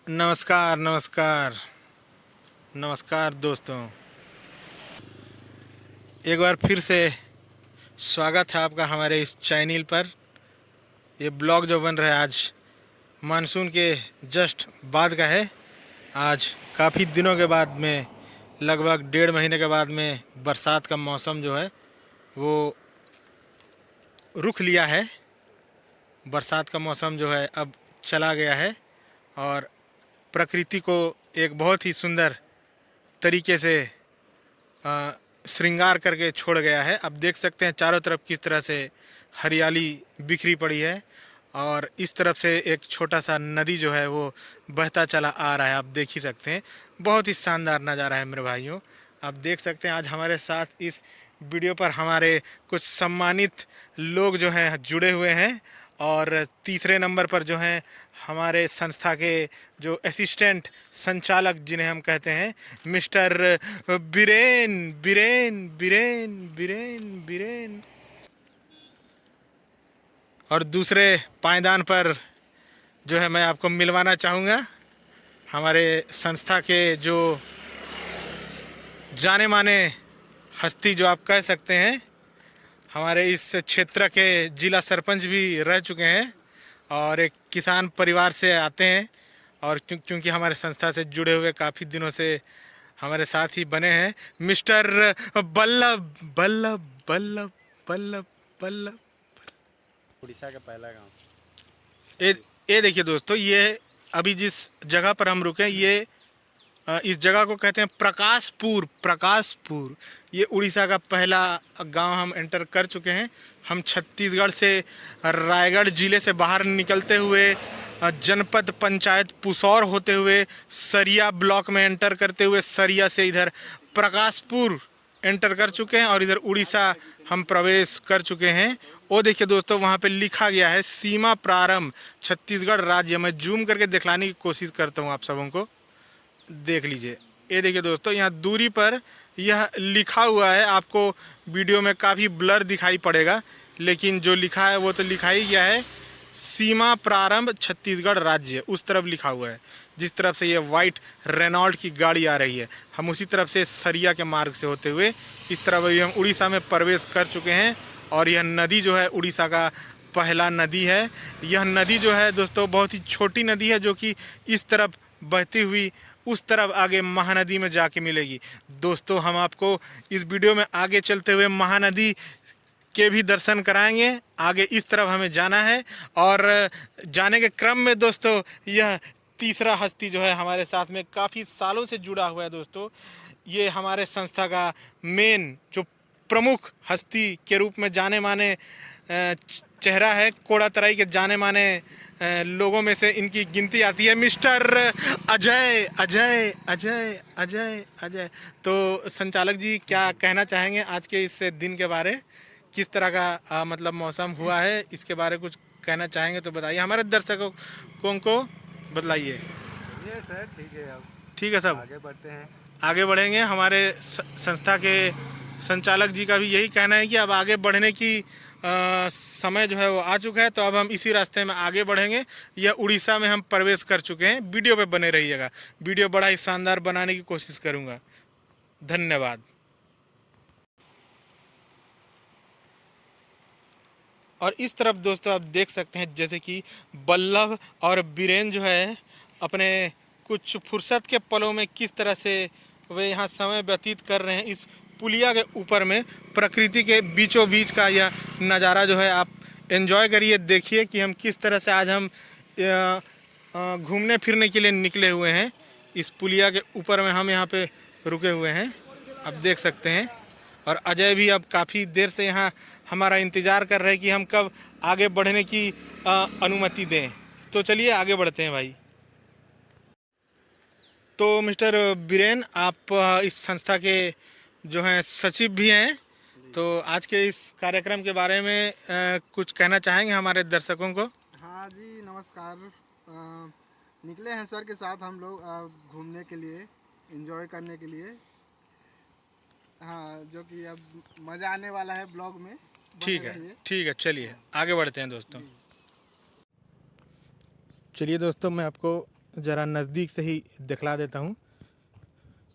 नमस्कार नमस्कार नमस्कार दोस्तों, एक बार फिर से स्वागत है आपका हमारे इस चैनल पर। ये ब्लॉग जो बन रहा है आज मानसून के जस्ट बाद का है। आज काफ़ी दिनों के बाद में, लगभग 1.5 महीने के बाद में बरसात का मौसम जो है वो रुख लिया है। बरसात का मौसम जो है अब चला गया है और प्रकृति को एक बहुत ही सुंदर तरीके से श्रृंगार करके छोड़ गया है। अब देख सकते हैं चारों तरफ किस तरह से हरियाली बिखरी पड़ी है और इस तरफ से एक छोटा सा नदी जो है वो बहता चला आ रहा है। आप देख ही सकते हैं, बहुत ही शानदार नज़ारा है मेरे भाइयों। आप देख सकते हैं आज हमारे साथ इस वीडियो पर हमारे कुछ सम्मानित लोग जो हैं जुड़े हुए हैं और तीसरे नंबर पर जो हैं हमारे संस्था के जो असिस्टेंट संचालक जिन्हें हम कहते हैं मिस्टर बीरेन बीरेन बीरेन बीरेन बीरेन, और दूसरे पायदान पर जो है मैं आपको मिलवाना चाहूँगा हमारे संस्था के जो जाने माने हस्ती जो आप कह सकते हैं, हमारे इस क्षेत्र के जिला सरपंच भी रह चुके हैं और एक किसान परिवार से आते हैं और क्योंकि हमारे संस्था से जुड़े हुए काफ़ी दिनों से हमारे साथ ही बने हैं मिस्टर बल्लभ बल्लभ बल्लभ बल्लभ बल्लभ। उड़ीसा का पहला गांव। ये ये देखिए दोस्तों, ये अभी जिस जगह पर हम रुके ये इस जगह को कहते हैं प्रकाशपुर। प्रकाशपुर ये उड़ीसा का पहला गांव हम एंटर कर चुके हैं। हम छत्तीसगढ़ से रायगढ़ ज़िले से बाहर निकलते हुए जनपद पंचायत पुसौर होते हुए सरिया ब्लॉक में एंटर करते हुए सरिया से इधर प्रकाशपुर एंटर कर चुके हैं और इधर उड़ीसा हम प्रवेश कर चुके हैं। वो देखिए दोस्तों, वहाँ पे लिखा गया है सीमा प्रारंभ छत्तीसगढ़ राज्य। मैं जूम करके दिखलाने की कोशिश करता हूँ आप सबों को, देख लीजिए। ये देखिए दोस्तों, यहाँ दूरी पर यह लिखा हुआ है। आपको वीडियो में काफ़ी ब्लर दिखाई पड़ेगा, लेकिन जो लिखा है वो तो लिखा ही गया है, सीमा प्रारंभ छत्तीसगढ़ राज्य। उस तरफ लिखा हुआ है जिस तरफ से ये वाइट रेनॉल्ट की गाड़ी आ रही है। हम उसी तरफ से सरिया के मार्ग से होते हुए इस तरफ अभी हम उड़ीसा में प्रवेश कर चुके हैं। और यह नदी जो है उड़ीसा का पहला नदी है। यह नदी जो है दोस्तों बहुत ही छोटी नदी है जो कि इस तरफ बहती हुई उस तरफ आगे महानदी में जाके मिलेगी। दोस्तों हम आपको इस वीडियो में आगे चलते हुए महानदी के भी दर्शन कराएंगे। आगे इस तरफ हमें जाना है और जाने के क्रम में दोस्तों यह तीसरा हस्ती जो है हमारे साथ में काफ़ी सालों से जुड़ा हुआ है। दोस्तों ये हमारे संस्था का मेन जो प्रमुख हस्ती के रूप में जाने माने चेहरा है, कोड़ा तराई के जाने माने लोगों में से इनकी गिनती आती है मिस्टर अजय अजय अजय अजय अजय। तो संचालक जी क्या कहना चाहेंगे आज के इस दिन के बारे, किस तरह का मतलब मौसम हुआ है, इसके बारे कुछ कहना चाहेंगे तो बताइए, हमारे दर्शकों को बतलाइए। ये सर ठीक है, अब ठीक है सब आगे बढ़ते हैं। आगे बढ़ेंगे। हमारे संस्था के संचालक जी का भी यही कहना है कि अब आगे बढ़ने की समय जो है वो आ चुका है, तो अब हम इसी रास्ते में आगे बढ़ेंगे। यह उड़ीसा में हम प्रवेश कर चुके हैं। वीडियो पे बने रहिएगा, वीडियो बड़ा ही शानदार बनाने की कोशिश करूँगा। धन्यवाद। और इस तरफ दोस्तों आप देख सकते हैं जैसे कि बल्लभ और बीरेन जो है अपने कुछ फुर्सत के पलों में किस तरह से वे यहाँ समय व्यतीत कर रहे हैं। इस पुलिया के ऊपर में प्रकृति के बीचों बीच का यह नज़ारा जो है आप एंजॉय करिए। देखिए कि हम किस तरह से आज हम घूमने फिरने के लिए निकले हुए हैं। इस पुलिया के ऊपर में हम यहाँ पे रुके हुए हैं, आप देख सकते हैं। और अजय भी अब काफ़ी देर से यहाँ हमारा इंतज़ार कर रहे हैं कि हम कब आगे बढ़ने की अनुमति दें। तो चलिए आगे बढ़ते हैं भाई। तो मिस्टर बीरेन, आप इस संस्था के जो हैं सचिव भी हैं, तो आज के इस कार्यक्रम के बारे में कुछ कहना चाहेंगे हमारे दर्शकों को? हाँ जी नमस्कार। निकले हैं सर के साथ हम लोग घूमने के लिए, एंजॉय करने के लिए। हाँ, जो कि अब मज़ा आने वाला है ब्लॉग में। ठीक है, चलिए आगे बढ़ते हैं दोस्तों। चलिए दोस्तों, मैं आपको ज़रा नज़दीक से ही दिखला देता हूँ।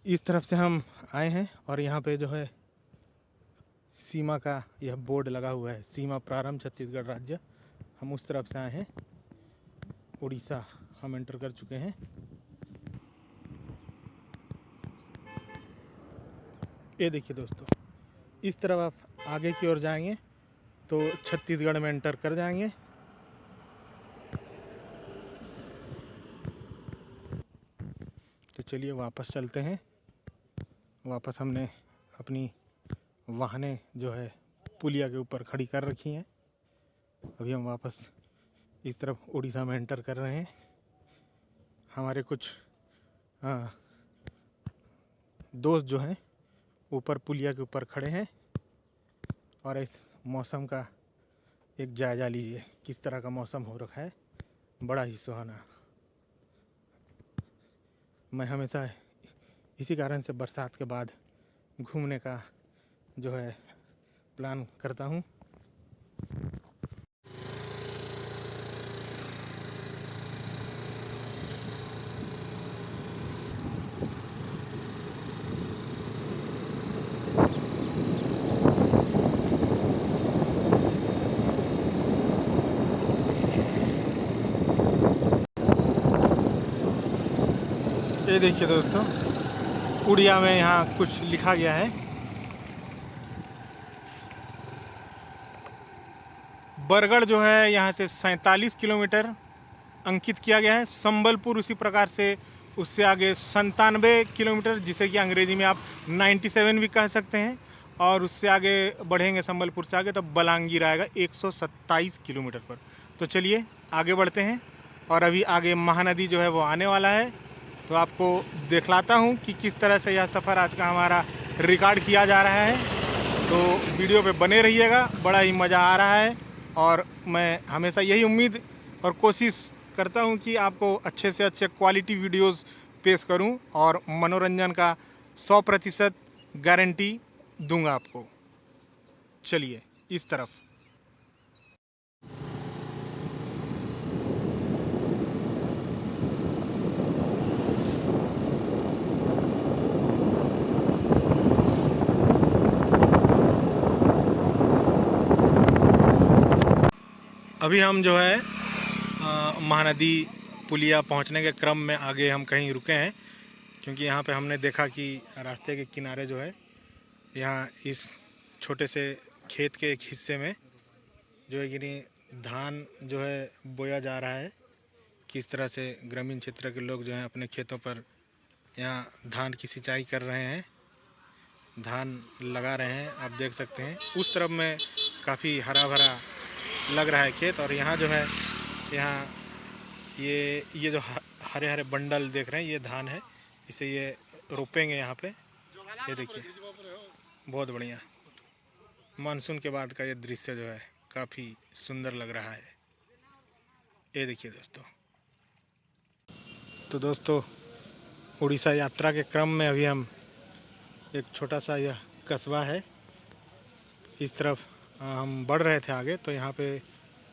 इस तरफ से हम आए हैं और यहाँ पे जो है सीमा का यह बोर्ड लगा हुआ है, सीमा प्रारंभ छत्तीसगढ़ राज्य। हम उस तरफ से आए हैं, उड़ीसा हम एंटर कर चुके हैं। ये देखिए दोस्तों, इस तरफ आप आगे की ओर जाएंगे तो छत्तीसगढ़ में एंटर कर जाएंगे। तो चलिए वापस चलते हैं। वापस हमने अपनी वाहनें जो है पुलिया के ऊपर खड़ी कर रखी हैं। अभी हम वापस इस तरफ उड़ीसा में एंटर कर रहे हैं। हमारे कुछ दोस्त जो हैं ऊपर पुलिया के ऊपर खड़े हैं और इस मौसम का एक जायज़ा लीजिए, किस तरह का मौसम हो रखा है, बड़ा ही सुहाना। मैं हमेशा इसी कारण से बरसात के बाद घूमने का जो है प्लान करता हूँ। ये देखिए दोस्तों, उड़िया में यहाँ कुछ लिखा गया है। बरगढ़ जो है यहाँ से 47 किलोमीटर अंकित किया गया है। संबलपुर उसी प्रकार से उससे आगे 97 किलोमीटर, जिसे कि अंग्रेजी में आप 97 भी कह सकते हैं। और उससे आगे बढ़ेंगे संबलपुर से आगे, तब बलांगीर आएगा 127 किलोमीटर पर। तो चलिए आगे बढ़ते हैं और अभी आगे महानदी जो है वो आने वाला है। तो आपको दिखलाता हूँ कि किस तरह से यह सफ़र आज का हमारा रिकॉर्ड किया जा रहा है। तो वीडियो पे बने रहिएगा, बड़ा ही मज़ा आ रहा है। और मैं हमेशा यही उम्मीद और कोशिश करता हूँ कि आपको अच्छे से अच्छे क्वालिटी वीडियोस पेश करूँ और मनोरंजन का 100% गारंटी दूंगा आपको। चलिए इस तरफ। अभी हम जो है महानदी पुलिया पहुंचने के क्रम में आगे हम कहीं रुके हैं, क्योंकि यहाँ पे हमने देखा कि रास्ते के किनारे जो है यहाँ इस छोटे से खेत के एक हिस्से में जो है कि धान जो है बोया जा रहा है। किस तरह से ग्रामीण क्षेत्र के लोग जो हैं अपने खेतों पर यहाँ धान की सिंचाई कर रहे हैं, धान लगा रहे हैं। आप देख सकते हैं उस तरफ में काफ़ी हरा भरा लग रहा है खेत। और यहाँ जो है, यहाँ ये जो हरे हरे बंडल देख रहे हैं, ये धान है, इसे ये रोपेंगे यहाँ पे। ये देखिए बहुत बढ़िया मानसून के बाद का ये दृश्य जो है काफ़ी सुंदर लग रहा है। ये देखिए दोस्तों। तो दोस्तों, उड़ीसा यात्रा के क्रम में अभी हम एक छोटा सा यह कस्बा है, इस तरफ हम बढ़ रहे थे आगे। तो यहाँ पे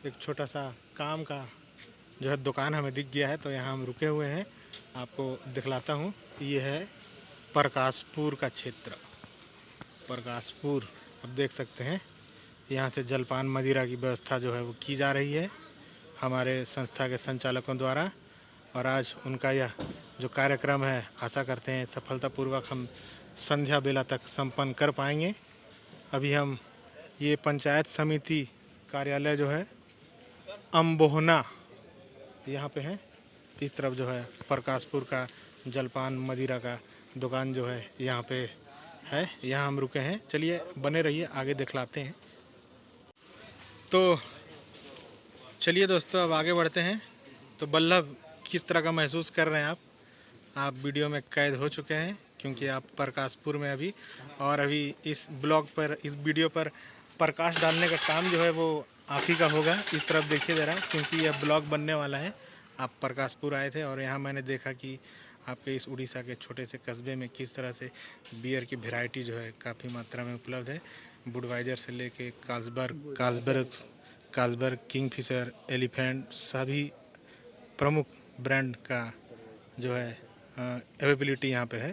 एक छोटा सा काम का जो है दुकान हमें दिख गया है, तो यहाँ हम रुके हुए हैं। आपको दिखलाता हूँ। ये है प्रकाशपुर का क्षेत्र, प्रकाशपुर। अब देख सकते हैं यहाँ से जलपान मदिरा की व्यवस्था जो है वो की जा रही है हमारे संस्था के संचालकों द्वारा। और आज उनका यह जो कार्यक्रम है, आशा करते हैं सफलतापूर्वक हम संध्या बेला तक संपन्न कर पाएंगे। अभी हम ये पंचायत समिति कार्यालय जो है अम्बोहना यहाँ पे है। इस तरफ जो है प्रकाशपुर का जलपान मदिरा का दुकान जो है यहाँ पे है, यहाँ हम रुके हैं। चलिए बने रहिए, आगे दिखलाते हैं। तो चलिए दोस्तों अब आगे बढ़ते हैं। तो बल्लभ, किस तरह का महसूस कर रहे हैं आप वीडियो में कैद हो चुके हैं, क्योंकि आप प्रकाशपुर में अभी, और अभी इस ब्लॉग पर, इस वीडियो पर प्रकाश डालने का काम जो है वो आप ही का होगा। इस तरफ देखिए ज़रा, क्योंकि यह ब्लॉग बनने वाला है। आप प्रकाशपुर आए थे और यहाँ मैंने देखा कि आपके इस उड़ीसा के छोटे से कस्बे में किस तरह से बियर की वैरायटी जो है काफ़ी मात्रा में उपलब्ध है। बुडवाइजर से लेके कार्लसबर्ग, किंगफिशर, एलिफेंट, सभी प्रमुख ब्रांड का जो है अवेलेबिलिटी यहाँ पे है।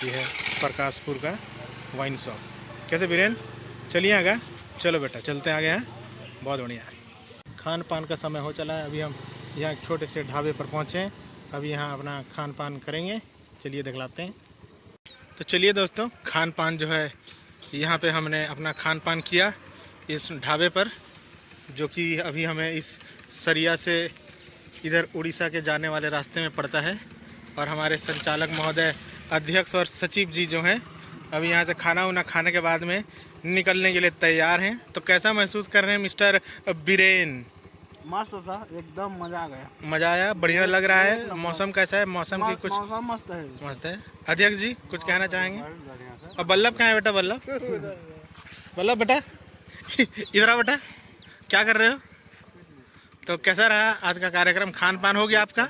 ये है प्रकाशपुर का वाइन शॉप। कैसे बीरेन, चलिए आगे, चलो बेटा चलते हैं आगे हैं। बहुत बढ़िया। खान पान का समय हो चला है। अभी हम यहाँ एक छोटे से ढाबे पर पहुँचे हैं। अभी यहाँ अपना खान पान करेंगे। चलिए दिखलाते हैं। तो चलिए दोस्तों, खान पान जो है यहाँ पे हमने अपना खान पान किया इस ढाबे पर, जो कि अभी हमें इस सरिया से इधर उड़ीसा के जाने वाले रास्ते में पड़ता है। और हमारे संचालक महोदय, अध्यक्ष और सचिव जी जो हैं अभी यहाँ से खाना उना खाने के बाद में निकलने के लिए तैयार हैं। तो कैसा महसूस कर रहे हैं मिस्टर बीरेन? मस्त था, एकदम मजा आ गया। मज़ा आया, बढ़िया लग रहा है। मौसम कैसा है? मौसम की कुछ मौसम मस्त है। मस्त है। अध्यक्ष जी कुछ कहना चाहेंगे? बढ़िया सर। और बल्लभ कहाँ है बेटा? बल्लभ, बल्लभ बेटा इधर आ बेटा, क्या कर रहे हो? तो कैसा रहा आज का कार्यक्रम? खान पान हो गया आपका?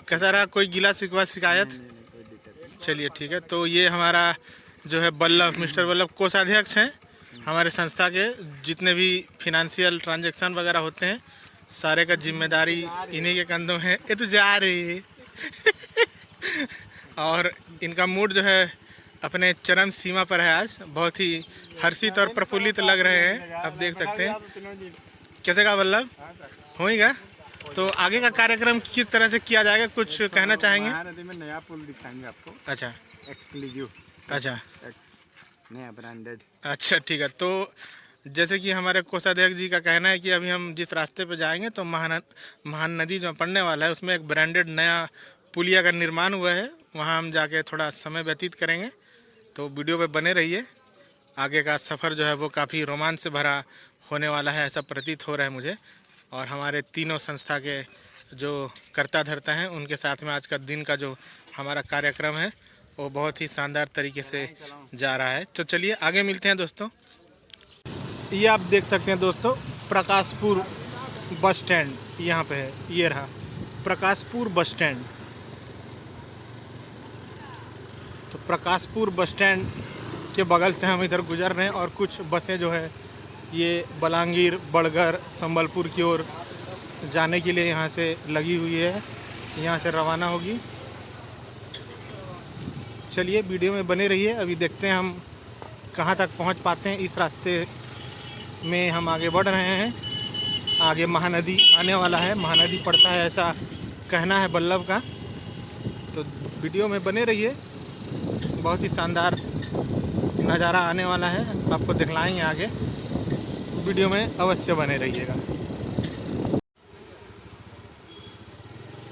कैसा रहा? कोई गिला शिकवा शिकायत? चलिए ठीक है। तो ये हमारा जो है बल्लभ, मिस्टर बल्लभ कोषाध्यक्ष हैं हमारे संस्था के। जितने भी फिनेंशियल ट्रांजैक्शन वगैरह होते हैं सारे का जिम्मेदारी इन्हीं के कंधों है। ये तो जा रही है और इनका मूड जो है अपने चरम सीमा पर है। आज बहुत ही हर्षित और प्रफुल्लित लग रहे हैं, आप देख सकते हैं। कैसे का बल्लभ, होएगा? तो आगे का कार्यक्रम किस तरह से किया जाएगा, कुछ कहना चाहेंगे? महानदी में नया पुल दिखाएंगे आपको, अच्छा एक्सक्लूसिव, अच्छा नया ब्रांडेड। अच्छा ठीक है। तो जैसे कि हमारे कोषाध्यक्ष जी का कहना है कि अभी हम जिस रास्ते पे जाएंगे तो महान नदी जो पड़ने वाला है उसमें एक ब्रांडेड नया पुलिया का निर्माण हुआ है। वहाँ हम जाके थोड़ा समय व्यतीत करेंगे। तो वीडियो पे बने रहिए। आगे का सफ़र जो है वो काफ़ी रोमांच से भरा होने वाला है, ऐसा प्रतीत हो रहा है मुझे। और हमारे तीनों संस्था के जो कर्ता धर्ता हैं उनके साथ में आज का दिन का जो हमारा कार्यक्रम है वो बहुत ही शानदार तरीके से जा रहा है। तो चलिए आगे मिलते हैं दोस्तों। ये आप देख सकते हैं दोस्तों, प्रकाशपुर बस स्टैंड यहाँ पे है। ये रहा प्रकाशपुर बस स्टैंड। तो प्रकाशपुर बस स्टैंड के बगल से हम इधर गुजर रहे हैं और कुछ बसें जो है ये बलांगीर, बड़गर, संबलपुर की ओर जाने के लिए यहाँ से लगी हुई है, यहाँ से रवाना होगी। चलिए वीडियो में बने रहिए। अभी देखते हैं हम कहाँ तक पहुँच पाते हैं। इस रास्ते में हम आगे बढ़ रहे हैं। आगे महानदी आने वाला है, महानदी पड़ता है ऐसा कहना है बल्लभ का। तो वीडियो में बने रहिए, बहुत ही शानदार नज़ारा आने वाला है, आपको दिखलाएंगे आगे। वीडियो में अवश्य बने रहिएगा।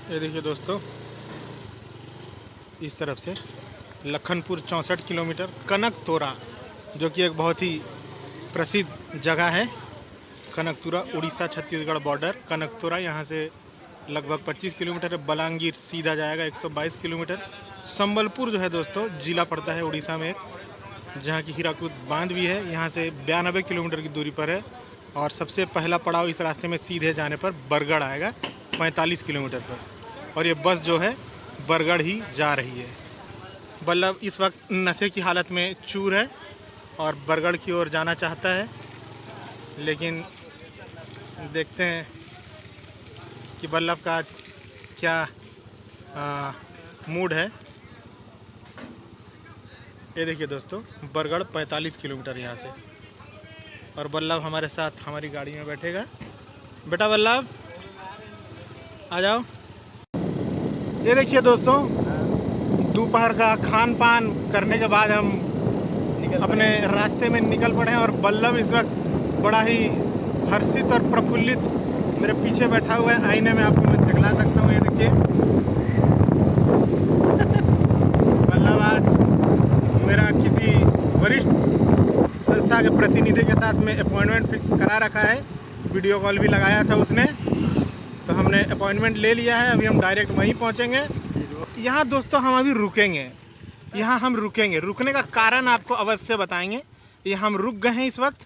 ये देखिए दोस्तों, इस तरफ से लखनपुर 64 किलोमीटर, कनकतोरा जो कि एक बहुत ही प्रसिद्ध जगह है। कनकतोरा उड़ीसा छत्तीसगढ़ बॉर्डर। कनकतोरा यहाँ से लगभग 25 किलोमीटर है। बलांगीर सीधा जाएगा 122 किलोमीटर। संबलपुर जो है दोस्तों जिला पड़ता है उड़ीसा में, जहाँ की हीराकुद बांध भी है। यहाँ से 92 किलोमीटर की दूरी पर है। और सबसे पहला पड़ाव इस रास्ते में सीधे जाने पर बरगढ़ आएगा 45 किलोमीटर पर। और ये बस जो है बरगढ़ ही जा रही है। बल्लभ इस वक्त नशे की हालत में चूर है और बरगढ़ की ओर जाना चाहता है, लेकिन देखते हैं कि बल्लभ का आज क्या मूड है। ये देखिए दोस्तों, बरगढ़ 45 किलोमीटर यहाँ से। और बल्लभ हमारे साथ हमारी गाड़ी में बैठेगा। बेटा बल्लभ आ जाओ। ये देखिए दोस्तों, दोपहर का खान पान करने के बाद हम अपने रास्ते में निकल पड़े हैं। और बल्लभ इस वक्त बड़ा ही हर्षित और प्रफुल्लित मेरे पीछे बैठा हुआ है। आईने में आपको मैं दिखला सकता हूँ, ये देखिए। बल्लभ आज मेरा किसी वरिष्ठ संस्था के प्रतिनिधि के साथ में अपॉइंटमेंट फिक्स करा रखा है। वीडियो कॉल भी लगाया था उसने, तो हमने अपॉइंटमेंट ले लिया है। अभी हम डायरेक्ट वहीं पहुँचेंगे। यहाँ दोस्तों हम अभी रुकेंगे, यहाँ हम रुकेंगे। रुकने का कारण आपको अवश्य बताएंगे। यहाँ हम रुक गए हैं इस वक्त।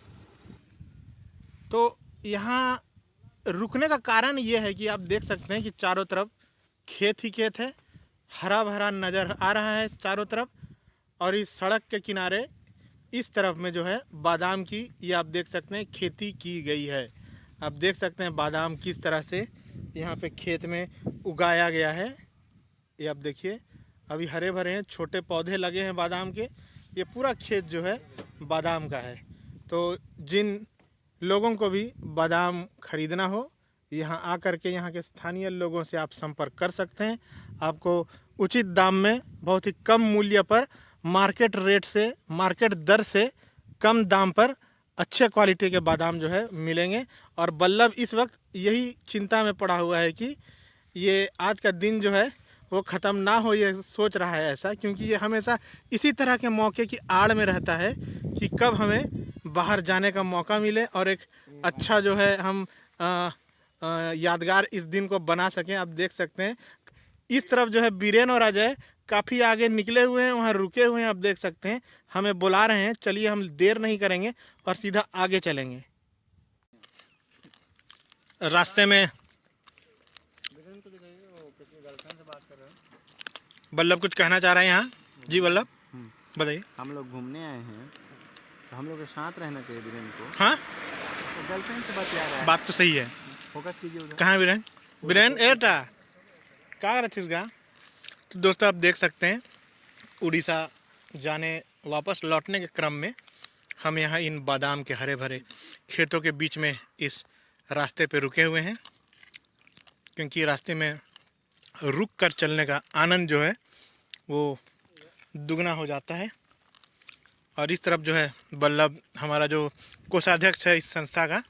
तो यहाँ रुकने का कारण ये है कि आप देख सकते हैं कि चारों तरफ खेत ही खेत है, हरा भरा नज़र आ रहा है चारों तरफ। और इस सड़क के किनारे इस तरफ में जो है बादाम की, ये आप देख सकते हैं, खेती की गई है। आप देख सकते हैं बादाम किस तरह से यहाँ पे खेत में उगाया गया है। ये आप देखिए अभी हरे भरे हैं, छोटे पौधे लगे हैं बादाम के। ये पूरा खेत जो है बादाम का है। तो जिन लोगों को भी बादाम खरीदना हो, यहाँ आकर के यहाँ के स्थानीय लोगों से आप संपर्क कर सकते हैं। आपको उचित दाम में, बहुत ही कम मूल्य पर, मार्केट रेट से, मार्केट दर से कम दाम पर अच्छे क्वालिटी के बादाम जो है मिलेंगे। और बल्लभ इस वक्त यही चिंता में पड़ा हुआ है कि ये आज का दिन जो है वो ख़त्म ना हो, ये सोच रहा है ऐसा, क्योंकि ये हमेशा इसी तरह के मौके की आड़ में रहता है कि कब हमें बाहर जाने का मौका मिले और एक अच्छा जो है हम यादगार इस दिन को बना सकें। आप देख सकते हैं इस तरफ जो है बीरेन और अजय काफ़ी आगे निकले हुए हैं, वहाँ रुके हुए हैं। आप देख सकते हैं हमें बुला रहे हैं। चलिए हम देर नहीं करेंगे और सीधा आगे चलेंगे। रास्ते में बल्लभ कुछ कहना चाह रहे हैं यहाँ। जी बल्लभ बताइए। हम लोग घूमने आए हैं तो हम लोग के साथ रहना चाहिए बीरेन को। हाँ तो गर्लफ्रेंड से बतिया रहा है। बात तो सही है। फोकस कीजिए उधर। कहाँ है बीरेन? बीरेन एटा क्या कर रहे थे? तो दोस्तों आप देख सकते हैं उड़ीसा जाने वापस लौटने के क्रम में हम यहाँ इन बादाम के हरे भरे खेतों के बीच में इस रास्ते पे रुके हुए हैं, क्योंकि रास्ते में रुक कर चलने का आनंद जो है वो दुगना हो जाता है। और इस तरफ जो है बल्लभ हमारा जो कोषाध्यक्ष है इस संस्था का,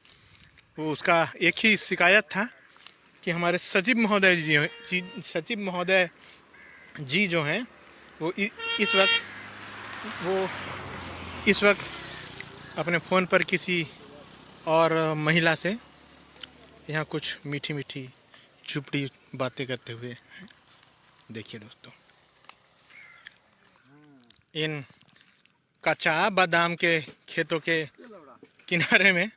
वो उसका एक ही शिकायत था कि हमारे सचिव महोदय जी जो हैं वो इस वक्त अपने फ़ोन पर किसी और महिला से यहाँ कुछ मीठी मीठी चुपड़ी बातें करते हुए। देखिए दोस्तों इन कच्चा बादाम के खेतों के किनारे में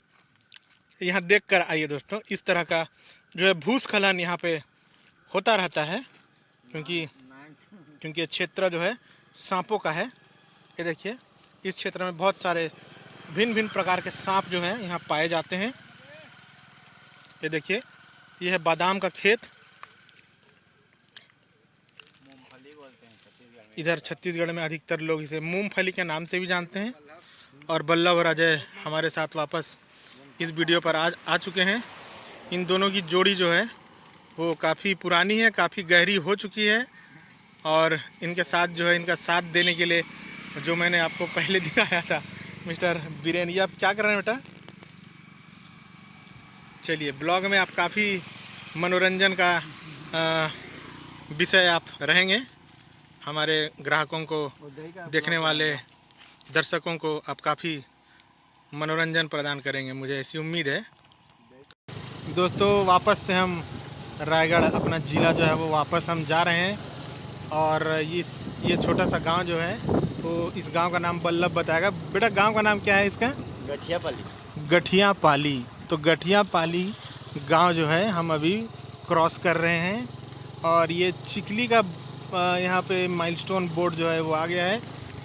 यहाँ देख कर आइए दोस्तों। इस तरह का जो है भूस्खलन यहाँ पे होता रहता है, क्योंकि ये क्षेत्र जो है सांपों का है। ये देखिए इस क्षेत्र में बहुत सारे भिन्न भिन्न प्रकार के सांप जो हैं यहाँ पाए जाते हैं। ये देखिए ये है बादाम का खेत। इधर छत्तीसगढ़ में अधिकतर लोग इसे मूंगफली के नाम से भी जानते हैं। और बल्लभ और अजय हमारे साथ वापस इस वीडियो पर आ चुके हैं। इन दोनों की जोड़ी जो है वो काफ़ी पुरानी है, काफ़ी गहरी हो चुकी है। और इनके साथ जो है, इनका साथ देने के लिए जो मैंने आपको पहले दिखाया था मिस्टर बीरेन, ये आप क्या कर रहे हैं बेटा? चलिए ब्लॉग में आप काफ़ी मनोरंजन का विषय आप रहेंगे। हमारे ग्राहकों को, देखने वाले दर्शकों को आप काफ़ी मनोरंजन प्रदान करेंगे, मुझे ऐसी उम्मीद है। दोस्तों वापस से हम रायगढ़ अपना ज़िला जो है वो वापस हम जा रहे हैं। और ये छोटा सा गांव जो है वो, इस गांव का नाम बल्लभ बताएगा। बेटा गांव का नाम क्या है इसका? गठियापाली। तो गठियापाली गांव जो है हम अभी क्रॉस कर रहे हैं। और ये चिखली का यहाँ पे माइलस्टोन बोर्ड जो है वो आ गया है।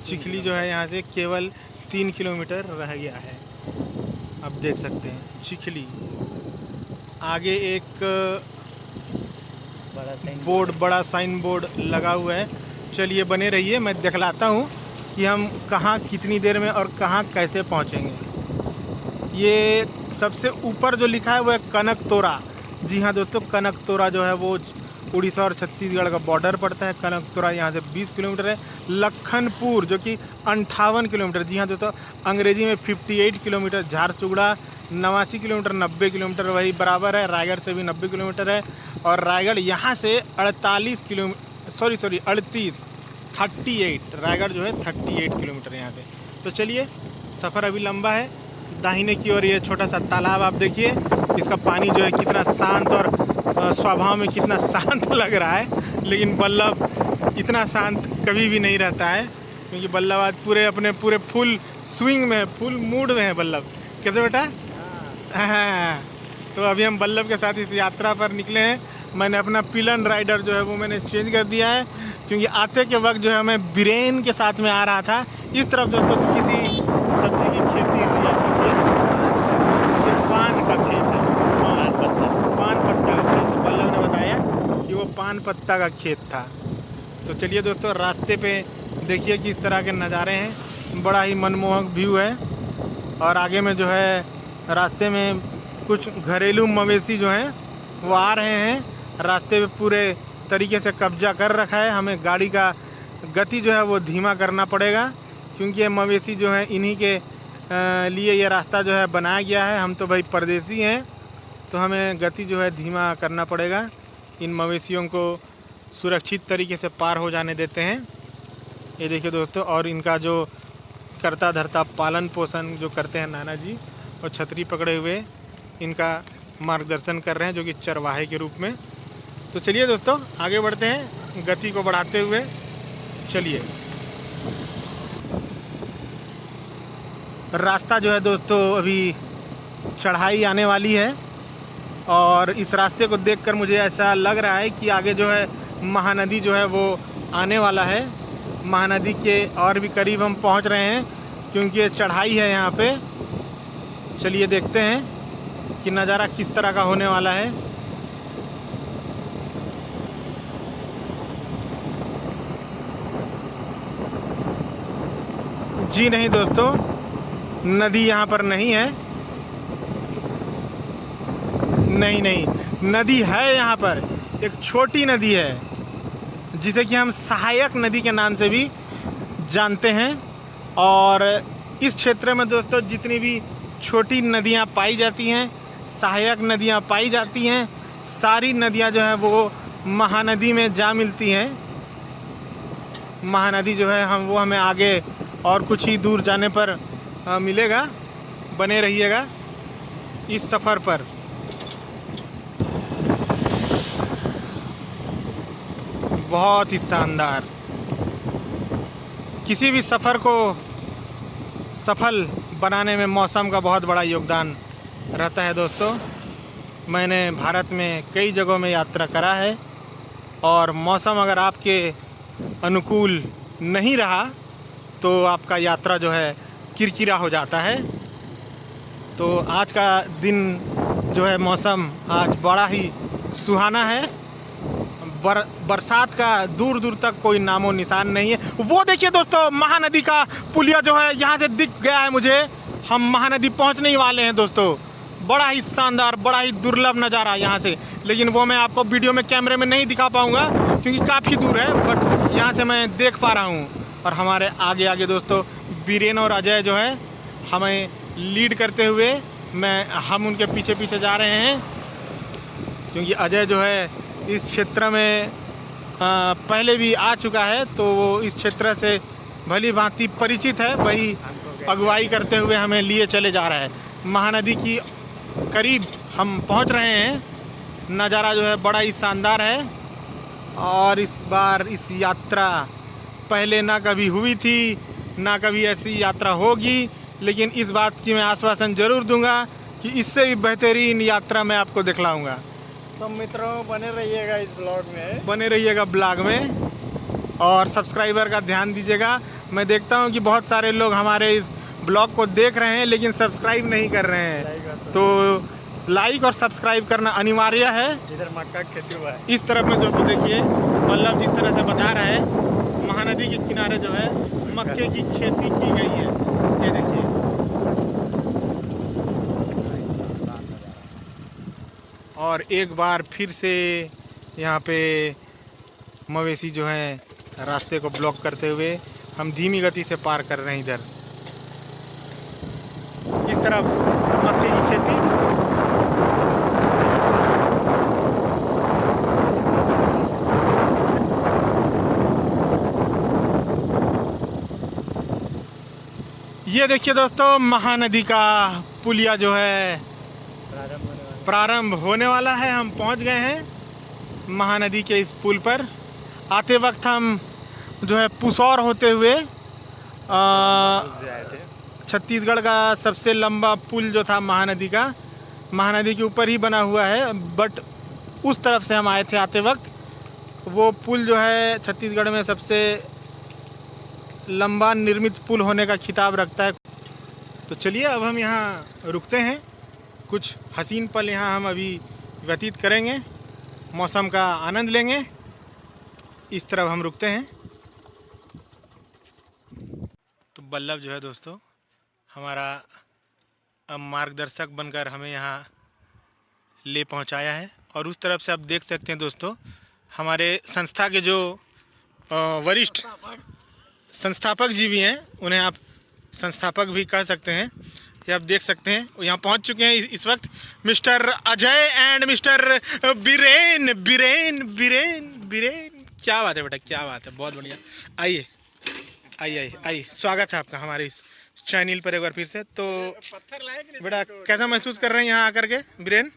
चिखली जो है यहाँ से केवल 3 किलोमीटर रह गया है। आप देख सकते हैं चिखली। आगे एक बड़ा साइन बोर्ड लगा हुआ है। चलिए बने रहिए, मैं दिखलाता हूँ कि हम कहाँ कितनी देर में और कहाँ कैसे पहुँचेंगे। ये सबसे ऊपर जो लिखा है वो है कनकतोरा। जी हाँ दोस्तों, कनकतोरा जो है वो उड़ीसा और छत्तीसगढ़ का बॉर्डर पड़ता है। कनकतोरा यहाँ से 20 किलोमीटर है। लखनपुर जो कि 58 किलोमीटर, जी हाँ दोस्तों, अंग्रेजी में 58 किलोमीटर। झारसुगड़ा 89 किलोमीटर, 90 किलोमीटर वही बराबर है। रायगढ़ से भी 90 किलोमीटर है। और रायगढ़ यहाँ से 38 रायगढ़ जो है 38 किलोमीटर यहाँ से। तो चलिए सफ़र अभी लंबा है। दाहिने की ओर ये छोटा सा तालाब आप देखिए, इसका पानी जो है कितना शांत और स्वभाव में कितना शांत लग रहा है। लेकिन बल्लभ इतना शांत कभी भी नहीं रहता है, क्योंकि बल्लभ आज पूरे फुल स्विंग में, फुल मूड में है बल्लभ। कैसे बेटा? हाँ। तो अभी हम बल्लभ के साथ इस यात्रा पर निकले हैं। मैंने अपना पिलन राइडर जो है वो मैंने चेंज कर दिया है, क्योंकि आते के वक्त जो है मैं बीरेन के साथ में आ रहा था। इस तरफ दोस्तों किसी सब्जी की खेती हुई है। ये पान का खेत है, पान पत्ता का खेत। बल्लभ ने बताया कि वो पान पत्ता का खेत था। तो चलिए दोस्तों, रास्ते पे देखिए किस तरह के नज़ारे हैं, बड़ा ही मनमोहक व्यू है। और आगे में जो है रास्ते में कुछ घरेलू मवेशी जो हैं वो आ रहे हैं। रास्ते पे पूरे तरीके से कब्जा कर रखा है। हमें गाड़ी का गति जो है वो धीमा करना पड़ेगा, क्योंकि ये मवेशी जो हैं इन्हीं के लिए ये रास्ता जो है बनाया गया है। हम तो भाई परदेसी हैं, तो हमें गति जो है धीमा करना पड़ेगा। इन मवेशियों को सुरक्षित तरीके से पार हो जाने देते हैं। ये देखिए दोस्तों, और इनका जो करता धरता पालन पोषण जो करते हैं नाना जी, और छतरी पकड़े हुए इनका मार्गदर्शन कर रहे हैं, जो कि चरवाहे के रूप में। तो चलिए दोस्तों, आगे बढ़ते हैं गति को बढ़ाते हुए। चलिए, रास्ता जो है दोस्तों अभी चढ़ाई आने वाली है, और इस रास्ते को देखकर मुझे ऐसा लग रहा है कि आगे जो है महानदी जो है वो आने वाला है। महानदी के और भी करीब हम पहुंच रहे हैं, क्योंकि ये चढ़ाई है यहाँ पे। चलिए देखते हैं कि नज़ारा किस तरह का होने वाला है। जी नहीं दोस्तों, नदी यहाँ पर नहीं है। नहीं, नदी है यहाँ पर, एक छोटी नदी है जिसे कि हम सहायक नदी के नाम से भी जानते हैं। और इस क्षेत्र में दोस्तों जितनी भी छोटी नदियाँ पाई जाती हैं, सहायक नदियाँ पाई जाती हैं, सारी नदियाँ जो है वो महानदी में जा मिलती हैं। महानदी जो है वो हमें आगे और कुछ ही दूर जाने पर मिलेगा। बने रहिएगा इस सफ़र पर। बहुत ही शानदार। किसी भी सफ़र को सफल बनाने में मौसम का बहुत बड़ा योगदान रहता है दोस्तों। मैंने भारत में कई जगहों में यात्रा करा है, और मौसम अगर आपके अनुकूल नहीं रहा तो आपका यात्रा जो है किरकिरा हो जाता है। तो आज का दिन जो है मौसम आज बड़ा ही सुहाना है। बरसात का दूर दूर तक कोई नामो निशान नहीं है। वो देखिए दोस्तों, महानदी का पुलिया जो है यहाँ से दिख गया है मुझे। हम महानदी पहुँचने ही वाले हैं दोस्तों। बड़ा ही शानदार, बड़ा ही दुर्लभ नज़ारा यहाँ से, लेकिन वो मैं आपको वीडियो में कैमरे में नहीं दिखा पाऊँगा क्योंकि काफ़ी दूर है, बट यहाँ से मैं देख पा रहा हूँ। और हमारे आगे आगे दोस्तों बीरेन और अजय जो है हमें लीड करते हुए हम उनके पीछे पीछे जा रहे हैं, क्योंकि अजय जो है इस क्षेत्र में पहले भी आ चुका है, तो वो इस क्षेत्र से भली भांति परिचित है। वही अगुवाई करते हुए हमें लिए चले जा रहा है। महानदी की करीब हम पहुंच रहे हैं। नज़ारा जो है बड़ा ही शानदार है, और इस बार इस यात्रा पहले ना कभी हुई थी, ना कभी ऐसी यात्रा होगी, लेकिन इस बात की मैं आश्वासन ज़रूर दूंगा कि इससे भी बेहतरीन यात्रा मैं आपको दिखलाऊंगा। तो मित्रों, बने रहिएगा इस ब्लॉग में, बने रहिएगा ब्लॉग में, और सब्सक्राइबर का ध्यान दीजिएगा। मैं देखता हूं कि बहुत सारे लोग हमारे इस ब्लॉग को देख रहे हैं लेकिन सब्सक्राइब नहीं कर रहे हैं, तो लाइक और सब्सक्राइब करना अनिवार्य है। इधर मक्का की खेती हुआ है। इस तरफ में दोस्तों देखिए, पल्लव जिस तरह से बता रहा है, महानदी के किनारे जो है मक्के की खेती की गई है। ये देखिए, और एक बार फिर से यहाँ पे मवेशी जो हैं रास्ते को ब्लॉक करते हुए हम धीमी गति से पार कर रहे हैं। इधर इस तरफ मक्के की खेती, ये देखिए दोस्तों, महानदी का पुलिया जो है प्रारंभ होने वाला है। हम पहुंच गए हैं महानदी के इस पुल पर। आते वक्त हम जो है पुसौर होते हुए छत्तीसगढ़ का सबसे लंबा पुल जो था महानदी का, महानदी के ऊपर ही बना हुआ है, बट उस तरफ से हम आए थे आते वक्त। वो पुल जो है छत्तीसगढ़ में सबसे लंबा निर्मित पुल होने का खिताब रखता है। तो चलिए अब हम यहाँ रुकते हैं, कुछ हसीन पल यहाँ हम अभी व्यतीत करेंगे, मौसम का आनंद लेंगे। इस तरफ हम रुकते हैं। तो बल्लभ जो है दोस्तों हमारा मार्गदर्शक बनकर हमें यहाँ ले पहुँचाया है। और उस तरफ से आप देख सकते हैं दोस्तों हमारे संस्था के जो वरिष्ठ संस्थापक जी भी हैं, उन्हें आप संस्थापक भी कह सकते हैं। ये आप देख सकते हैं यहाँ पहुँच चुके हैं इस वक्त mister Ajay and mister Biren Biren Biren Biren. क्या बात है बेटा, क्या बात है, बहुत बढ़िया। आइए आइए आइए आइए, स्वागत है आपका हमारे इस चैनल पर एक बार फिर से। तो बेटा कैसा महसूस कर रहे हैं यहाँ आकर के बीरेन?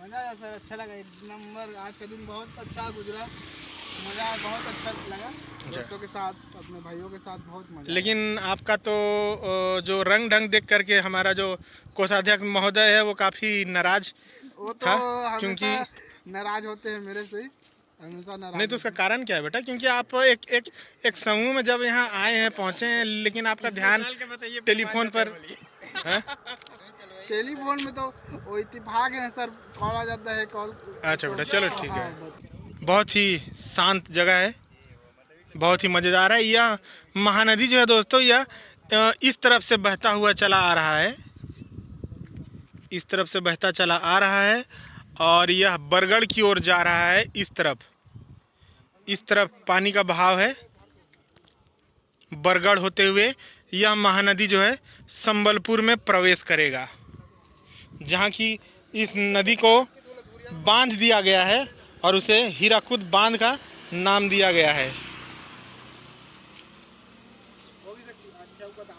मज़ा आया सर, अच्छा लगा, एक नंबर। आज का दिन बहुत अच्छा गुजरा, मज़ा आया, बहुत अच्छा लगा दोस्तों के साथ, अपने भाइयों के साथ बहुत मज़ा। लेकिन आपका तो जो रंग ढंग देख करके हमारा जो कोषाध्यक्ष महोदय है वो काफ़ी नाराज वो तो था, क्योंकि नाराज होते हैं मेरे से ही, हमेशा नाराज। नहीं तो उसका कारण क्या है बेटा? क्योंकि आप एक समूह में जब यहाँ आए हैं, पहुँचे हैं, लेकिन आपका ध्यान टेलीफोन पर है। टेलीफोन में तो वो इत्तेफाक है सर, कॉल आ जाता है, कॉल। अच्छा बेटा चलो ठीक है। हाँ, बहुत ही शांत जगह है, बहुत ही मज़ेदार है। यह महानदी जो है दोस्तों यह इस तरफ से बहता हुआ चला आ रहा है, इस तरफ से बहता चला आ रहा है और यह बरगढ़ की ओर जा रहा है। इस तरफ पानी का बहाव है। बरगढ़ होते हुए यह महानदी जो है संबलपुर में प्रवेश करेगा, जहाँ की इस नदी को बांध दिया गया है और उसे हीराकुद बांध का नाम दिया गया है। हो भी सकती है, अच्छा हुआ था।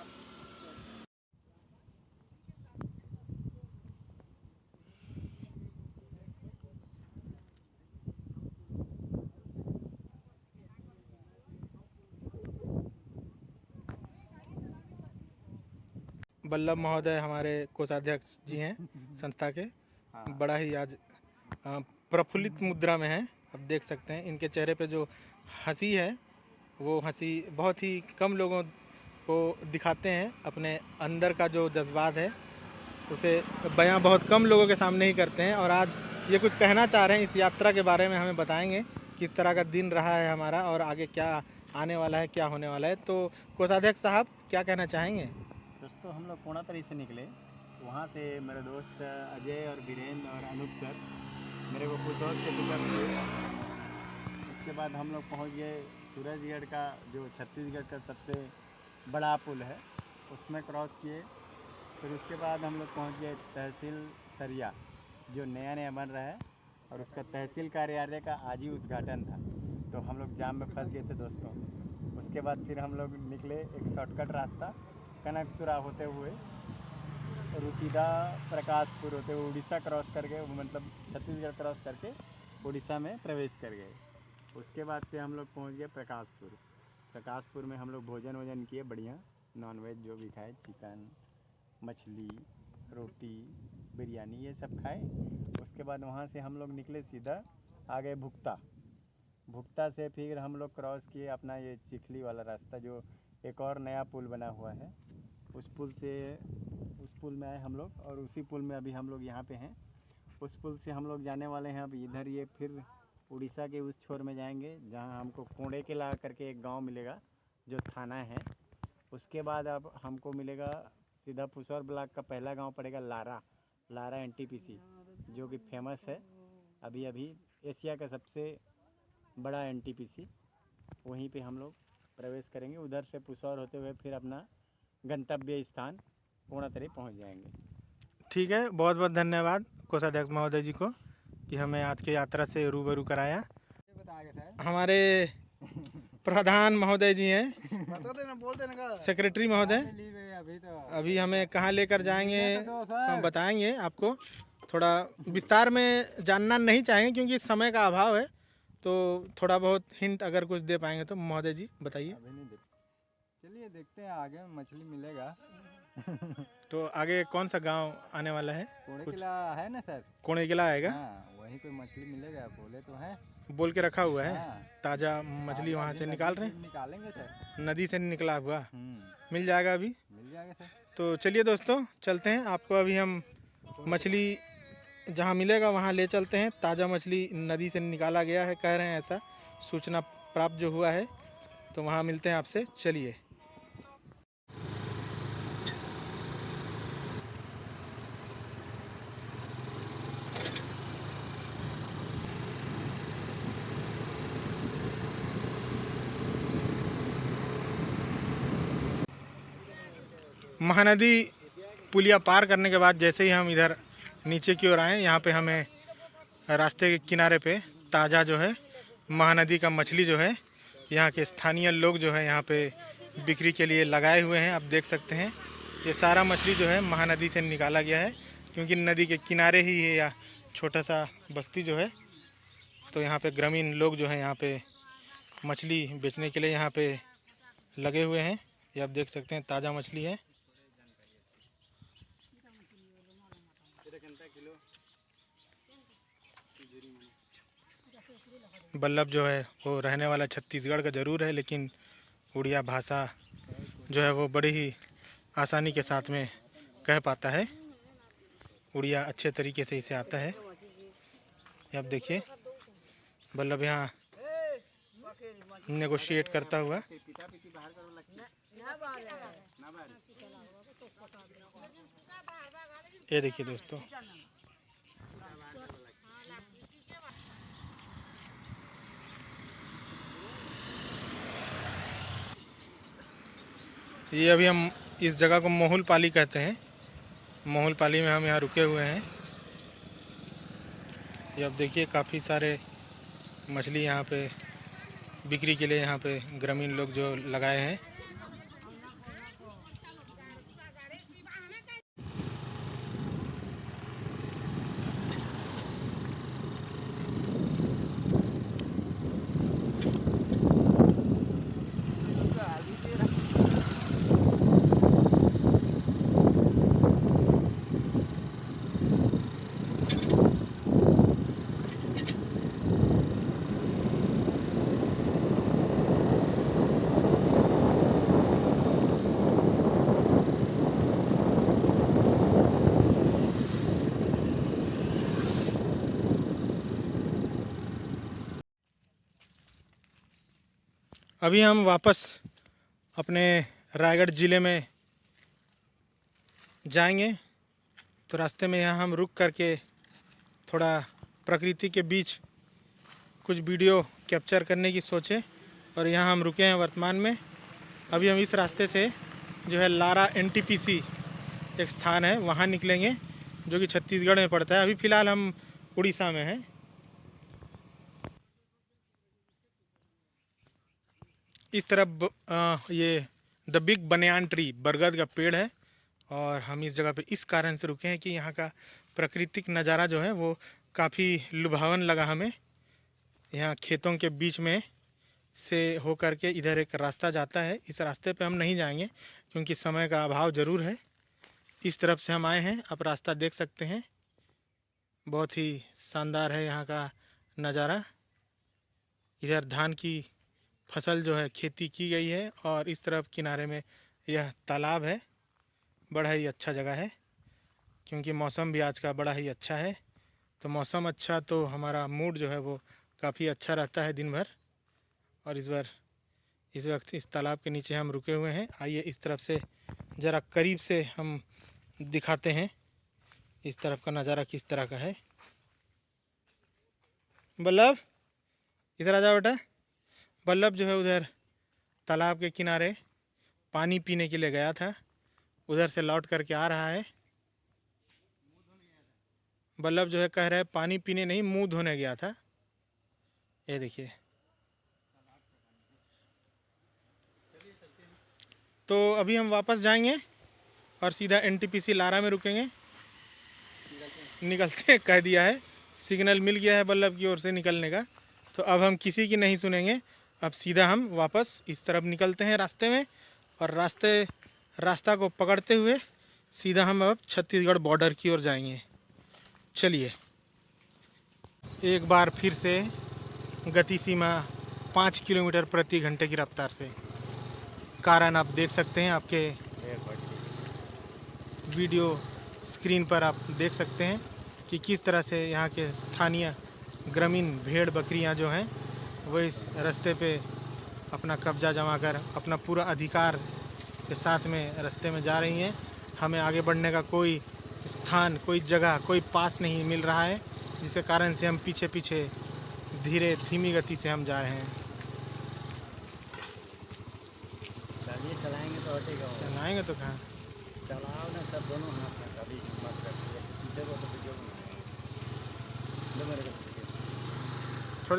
बल्लभ महोदय हमारे कोषाध्यक्ष जी हैं संस्था के, बड़ा ही आज प्रफुल्लित मुद्रा में हैं। आप देख सकते हैं इनके चेहरे पे जो हंसी है वो हंसी बहुत ही कम लोगों को दिखाते हैं। अपने अंदर का जो जज्बात है उसे बयां बहुत कम लोगों के सामने ही करते हैं। और आज ये कुछ कहना चाह रहे हैं, इस यात्रा के बारे में हमें बताएंगे किस तरह का दिन रहा है हमारा और आगे क्या आने वाला है, क्या होने वाला है। तो कोषाध्यक्ष साहब क्या कहना चाहेंगे? दोस्तों हम लोग कोणातरी से निकले, वहाँ से मेरे दोस्त अजय और बीरेन और अनूप सर मेरे को कुशौर से पिकअप किए। उसके बाद हम लोग पहुँच गए सूरजगढ़ का, जो छत्तीसगढ़ का सबसे बड़ा पुल है, उसमें क्रॉस किए। फिर उसके बाद हम लोग पहुँच गए तहसील सरिया, जो नया नया बन रहा है, और उसका तहसील कार्यालय का आज ही उद्घाटन था, तो हम लोग जाम में फंस गए थे दोस्तों। उसके बाद फिर हम लोग निकले एक शॉर्टकट रास्ता कनकपुरा होते हुए, रुचिदा प्रकाशपुर होते हुए उड़ीसा क्रॉस करके, मतलब छत्तीसगढ़ क्रॉस करके उड़ीसा में प्रवेश कर गए। उसके बाद से हम लोग पहुंच गए प्रकाशपुर। प्रकाशपुर में हम लोग भोजन वोजन किए, बढ़िया नॉनवेज जो भी खाए, चिकन, मछली, रोटी, बिरयानी, ये सब खाए। उसके बाद वहाँ से हम लोग निकले सीधा आ गए भुक्ता। भुक्ता से फिर हम लोग क्रॉस किए अपना ये चिखली वाला रास्ता, जो एक और नया पुल बना हुआ है, उस पुल में आए हम लोग, और उसी पुल में अभी हम लोग यहाँ पे हैं। उस पुल से हम लोग जाने वाले हैं अब इधर, ये फिर उड़ीसा के उस छोर में जाएंगे, जहाँ हमको कोड़े के ला करके एक गांव मिलेगा जो थाना है। उसके बाद अब हमको मिलेगा सीधा पुसौर ब्लॉक का पहला गांव पड़ेगा लारा एनटीपीसी, जो कि फेमस है, अभी एशिया का सबसे बड़ा एनटीपीसी। वहीं पे हम लोग प्रवेश करेंगे। उधर से पुसौर होते हुए फिर अपना गंतव्य स्थान कोणातरी पहुंच जाएंगे। ठीक है, बहुत बहुत धन्यवाद कोषाध्यक्ष महोदय जी को कि हमें आज की यात्रा से रूबरू कराया। हमारे प्रधान महोदय जी हैं, बता देना, बोल देना का सेक्रेटरी महोदय, अभी हमें कहाँ लेकर जाएंगे हम बताएंगे आपको। थोड़ा विस्तार में जानना नहीं चाहेंगे क्योंकि समय का अभाव है, तो थोड़ा बहुत हिंट अगर कुछ दे पाएंगे तो महोदय जी बताइए। अभी नहीं चलिए देखते हैं, आगे मछली मिलेगा। तो आगे कौन सा गांव आने वाला है? कोड़े किला है ना सर? कोणे किला आएगा, हाँ, वहीं पे मछली मिलेगा, बोले तो है, बोल के रखा हुआ है। हाँ। ताज़ा मछली वहाँ से निकाल रहे हैं, निकालेंगे सर, नदी से निकला हुआ मिल जाएगा अभी। मिल जाएगा सर। तो चलिए दोस्तों चलते हैं, आपको अभी हम मछली जहाँ मिलेगा वहाँ ले चलते हैं। ताज़ा मछली नदी से निकाला गया है, कह रहे हैं ऐसा, सूचना प्राप्त जो हुआ है, तो वहाँ मिलते हैं आपसे। चलिए। महानदी पुलिया पार करने के बाद जैसे ही हम इधर नीचे की ओर आए, यहाँ पे हमें रास्ते के किनारे पे ताज़ा जो है महानदी का मछली जो है यहाँ के स्थानीय लोग जो है यहाँ पे बिक्री के लिए लगाए हुए हैं। आप देख सकते हैं ये सारा मछली जो है महानदी से निकाला गया है, क्योंकि नदी के किनारे ही है या छोटा सा बस्ती जो है। तो यहाँ पे ग्रामीण लोग जो है यहाँ पे मछली बेचने के लिए यहाँ पे लगे हुए हैं। ये आप देख सकते हैं ताज़ा मछली है। बल्लभ जो है वो रहने वाला छत्तीसगढ़ का ज़रूर है, लेकिन उड़िया भाषा जो है वो बड़ी ही आसानी के साथ में कह पाता है। उड़िया अच्छे तरीके से इसे आता है। ये आप देखिए बल्लभ यहाँ नेगोशिएट करता हुआ। ये देखिए दोस्तों, ये अभी हम इस जगह को मोहुल पाली कहते हैं। मोहुल पाली में हम यहाँ रुके हुए हैं। ये अब देखिए काफ़ी सारे मछली यहाँ पे बिक्री के लिए यहाँ पे ग्रामीण लोग जो लगाए हैं। अभी हम वापस अपने रायगढ़ ज़िले में जाएंगे, तो रास्ते में यहाँ हम रुक करके थोड़ा प्रकृति के बीच कुछ वीडियो कैप्चर करने की सोचे, और यहाँ हम रुके हैं वर्तमान में। अभी हम इस रास्ते से जो है लारा एनटीपीसी एक स्थान है वहाँ निकलेंगे, जो कि छत्तीसगढ़ में पड़ता है। अभी फ़िलहाल हम उड़ीसा में हैं। इस तरफ ये द बिग बनियान ट्री बरगद का पेड़ है, और हम इस जगह पे इस कारण से रुके हैं कि यहाँ का प्राकृतिक नज़ारा जो है वो काफ़ी लुभावन लगा हमें। यहाँ खेतों के बीच में से हो कर के इधर एक रास्ता जाता है। इस रास्ते पे हम नहीं जाएंगे क्योंकि समय का अभाव ज़रूर है। इस तरफ से हम आए हैं, आप रास्ता देख सकते हैं। बहुत ही शानदार है यहाँ का नज़ारा। इधर धान की फसल जो है खेती की गई है, और इस तरफ किनारे में यह तालाब है। बड़ा ही अच्छा जगह है, क्योंकि मौसम भी आज का बड़ा ही अच्छा है। तो मौसम अच्छा तो हमारा मूड जो है वो काफ़ी अच्छा रहता है दिन भर। और इस वक्त इस तालाब के नीचे हम रुके हुए हैं। आइए इस तरफ से ज़रा करीब से हम दिखाते हैं इस तरफ का नज़ारा किस तरह का है। बल्लभ इधर आ जाओ बेटा। बल्लभ जो है उधर तालाब के किनारे पानी पीने के लिए गया था, उधर से लौट करके आ रहा है। बल्लभ जो है कह रहा है पानी पीने नहीं, मुंह धोने गया था। ये देखिए। तो अभी हम वापस जाएंगे और सीधा एनटीपीसी लारा में रुकेंगे। निकलते कह दिया है, सिग्नल मिल गया है बल्लभ की ओर से निकलने का। तो अब हम किसी की नहीं सुनेंगे, अब सीधा हम वापस इस तरफ निकलते हैं रास्ते में, और रास्ता को पकड़ते हुए सीधा हम अब छत्तीसगढ़ बॉर्डर की ओर जाएंगे। चलिए। एक बार फिर से गति सीमा 5 किलोमीटर प्रति घंटे की रफ्तार से। कारण आप देख सकते हैं, आपके वीडियो स्क्रीन पर आप देख सकते हैं कि किस तरह से यहाँ के स्थानीय ग्रामीण भेड़ बकरियाँ जो हैं वो इस रास्ते पे अपना कब्जा जमा कर अपना पूरा अधिकार के साथ में रास्ते में जा रही हैं। हमें आगे बढ़ने का कोई स्थान, कोई जगह, कोई पास नहीं मिल रहा है, जिसके कारण से हम पीछे पीछे धीमी गति से हम जा रहे हैं। चलाएंगे तो हटेगा। चलाएंगे तो कहाँ, चलाओ ना सब दोनों हाथ में, कभी मत रखिए पीछे को तो वीडियो दो मेरे को।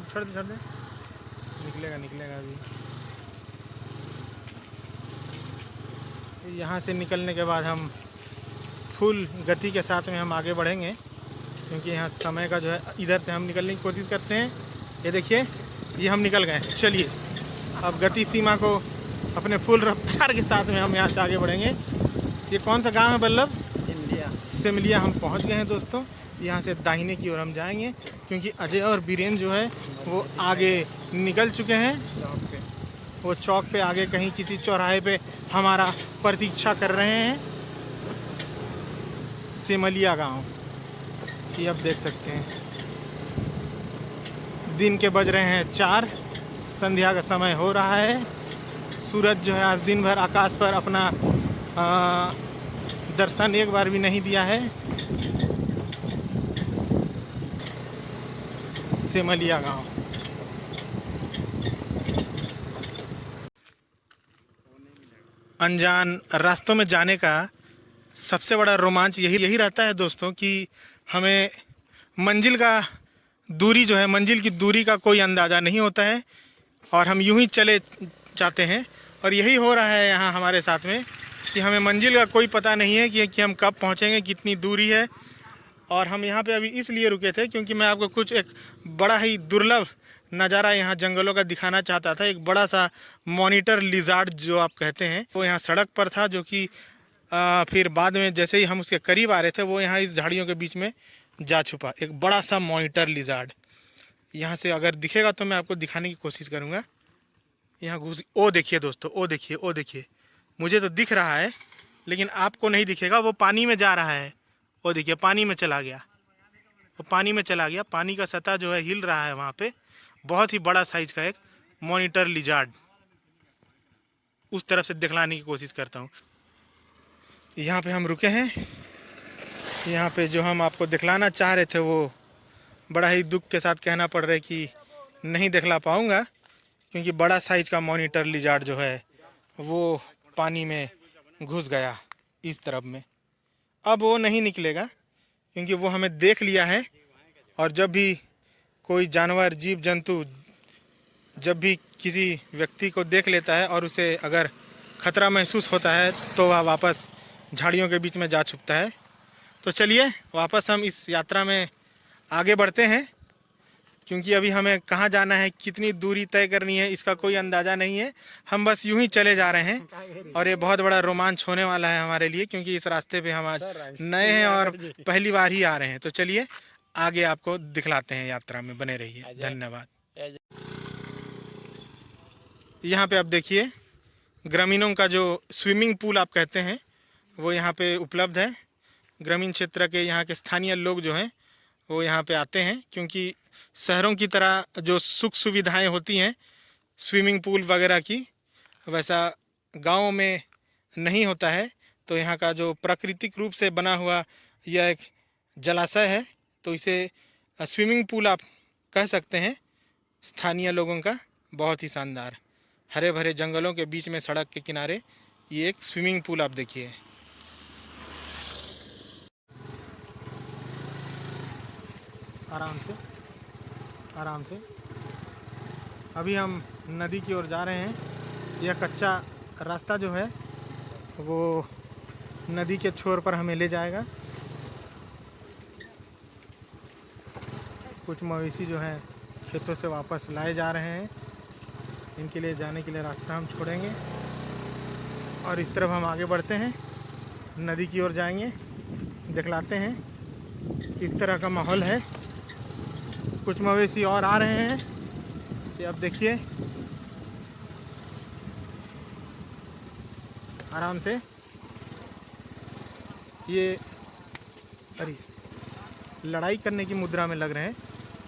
छोड़ दे निकलेगा अभी। यहाँ से निकलने के बाद हम फुल गति के साथ में हम आगे बढ़ेंगे, क्योंकि यहाँ समय का जो है, इधर से हम निकलने की कोशिश करते हैं। ये देखिए, ये हम निकल गए। चलिए अब गति सीमा को अपने फुल रफ्तार के साथ में हम यहाँ से आगे बढ़ेंगे। ये कौन सा गांव है बल्लभ? सिमलिया हम पहुँच गए हैं दोस्तों। यहाँ से दाहिने की ओर हम जाएंगे, क्योंकि अजय और बीरेन जो है वो आगे निकल चुके हैं। वो चौक पे आगे कहीं किसी चौराहे पे हमारा प्रतीक्षा कर रहे हैं। सिमलिया गांव ये अब देख सकते हैं। दिन के बज रहे हैं 4, संध्या का समय हो रहा है। सूरज जो है आज दिन भर आकाश पर अपना दर्शन एक बार भी नहीं दिया है। सिमलिया गांव। अनजान रास्तों में जाने का सबसे बड़ा रोमांच यही रहता है दोस्तों, कि हमें मंजिल का दूरी जो है, मंजिल की दूरी का कोई अंदाज़ा नहीं होता है और हम यूं ही चले जाते हैं। और यही हो रहा है यहाँ हमारे साथ में, कि हमें मंजिल का कोई पता नहीं है कि हम कब पहुँचेंगे, कितनी दूरी है। और हम यहाँ पे अभी इसलिए रुके थे क्योंकि मैं आपको कुछ एक बड़ा ही दुर्लभ नज़ारा यहाँ जंगलों का दिखाना चाहता था। एक बड़ा सा मॉनिटर लिजार्ड जो आप कहते हैं, वो यहाँ सड़क पर था, जो कि फिर बाद में जैसे ही हम उसके करीब आ रहे थे वो यहाँ इस झाड़ियों के बीच में जा छुपा। एक बड़ा सा मॉनिटर लिजार्ड यहाँ से अगर दिखेगा तो मैं आपको दिखाने की कोशिश करूँगा। यहाँ घुस, ओ देखिए दोस्तों, ओ देखिए, मुझे तो दिख रहा है लेकिन आपको नहीं दिखेगा। वो पानी में जा रहा है, वो देखिए पानी में चला गया, वो पानी में चला गया। पानी का सतह जो है हिल रहा है वहाँ पे। बहुत ही बड़ा साइज का एक मॉनिटर लिजार्ड। उस तरफ से दिखलाने की कोशिश करता हूँ। यहाँ पे हम रुके हैं। यहाँ पे जो हम आपको दिखलाना चाह रहे थे वो बड़ा ही दुख के साथ कहना पड़ रहा है कि नहीं दिखला पाऊँगा, क्योंकि बड़ा साइज का मॉनिटर लिजार्ड जो है वो पानी में घुस गया इस तरफ में। अब वो नहीं निकलेगा, क्योंकि वो हमें देख लिया है। और जब भी कोई जानवर, जीव जंतु जब भी किसी व्यक्ति को देख लेता है और उसे अगर खतरा महसूस होता है तो वह वापस झाड़ियों के बीच में जा छुपता है। तो चलिए वापस हम इस यात्रा में आगे बढ़ते हैं, क्योंकि अभी हमें कहाँ जाना है, कितनी दूरी तय करनी है, इसका कोई अंदाज़ा नहीं है। हम बस यूं ही चले जा रहे हैं और ये बहुत बड़ा रोमांच होने वाला है हमारे लिए, क्योंकि इस रास्ते पे हम आज नए हैं और पहली बार ही आ रहे हैं। तो चलिए आगे आपको दिखलाते हैं, यात्रा में बने रहिए। धन्यवाद। यहाँ पे आप देखिए, ग्रामीणों का जो स्विमिंग पूल आप कहते हैं वो यहाँ पे उपलब्ध है। ग्रामीण क्षेत्र के यहाँ के स्थानीय लोग जो हैं वो यहाँ पे आते हैं, क्योंकि शहरों की तरह जो सुख सुविधाएं होती हैं स्विमिंग पूल वगैरह की, वैसा गाँव में नहीं होता है। तो यहाँ का जो प्राकृतिक रूप से बना हुआ यह एक जलाशय है, तो इसे स्विमिंग पूल आप कह सकते हैं स्थानीय लोगों का। बहुत ही शानदार हरे भरे जंगलों के बीच में सड़क के किनारे ये एक स्विमिंग पूल आप देखिए। आराम से अभी हम नदी की ओर जा रहे हैं। यह कच्चा रास्ता जो है वो नदी के छोर पर हमें ले जाएगा। कुछ मवेशी जो हैं खेतों से वापस लाए जा रहे हैं, इनके लिए जाने के लिए रास्ता हम छोड़ेंगे और इस तरफ हम आगे बढ़ते हैं, नदी की ओर जाएंगे। दिखलाते हैं किस तरह का माहौल है। कुछ मवेशी और आ रहे हैं, ये अब देखिए आराम से। ये अरे लड़ाई करने की मुद्रा में लग रहे हैं,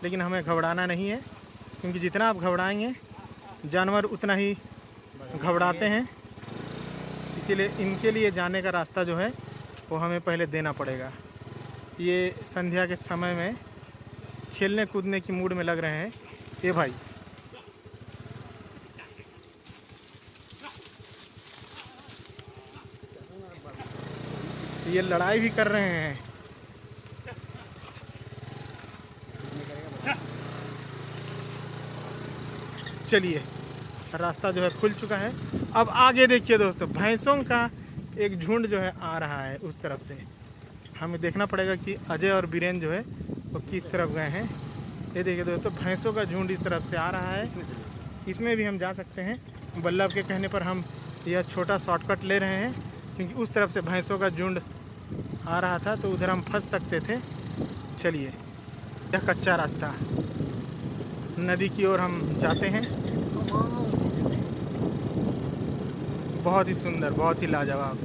लेकिन हमें घबराना नहीं है, क्योंकि जितना आप घबराएंगे जानवर उतना ही घबराते हैं, इसीलिए इनके लिए जाने का रास्ता जो है वो हमें पहले देना पड़ेगा। ये संध्या के समय में खेलने कूदने की मूड में लग रहे हैं। ये भाई ये लड़ाई भी कर रहे हैं। चलिए रास्ता जो है खुल चुका है। अब आगे देखिए दोस्तों, भैंसों का एक झुंड जो है आ रहा है उस तरफ से। हमें देखना पड़ेगा कि अजय और बीरेन जो है वो किस तरफ गए हैं। ये देखिए दोस्तों, भैंसों का झुंड इस तरफ से आ रहा है। इसमें भी हम जा सकते हैं। बल्लभ के कहने पर हम यह छोटा शॉर्टकट ले रहे हैं, क्योंकि उस तरफ से भैंसों का झुंड आ रहा था तो उधर हम फंस सकते थे। चलिए, यह कच्चा रास्ता नदी की ओर हम जाते हैं। बहुत ही सुंदर, बहुत ही लाजवाब।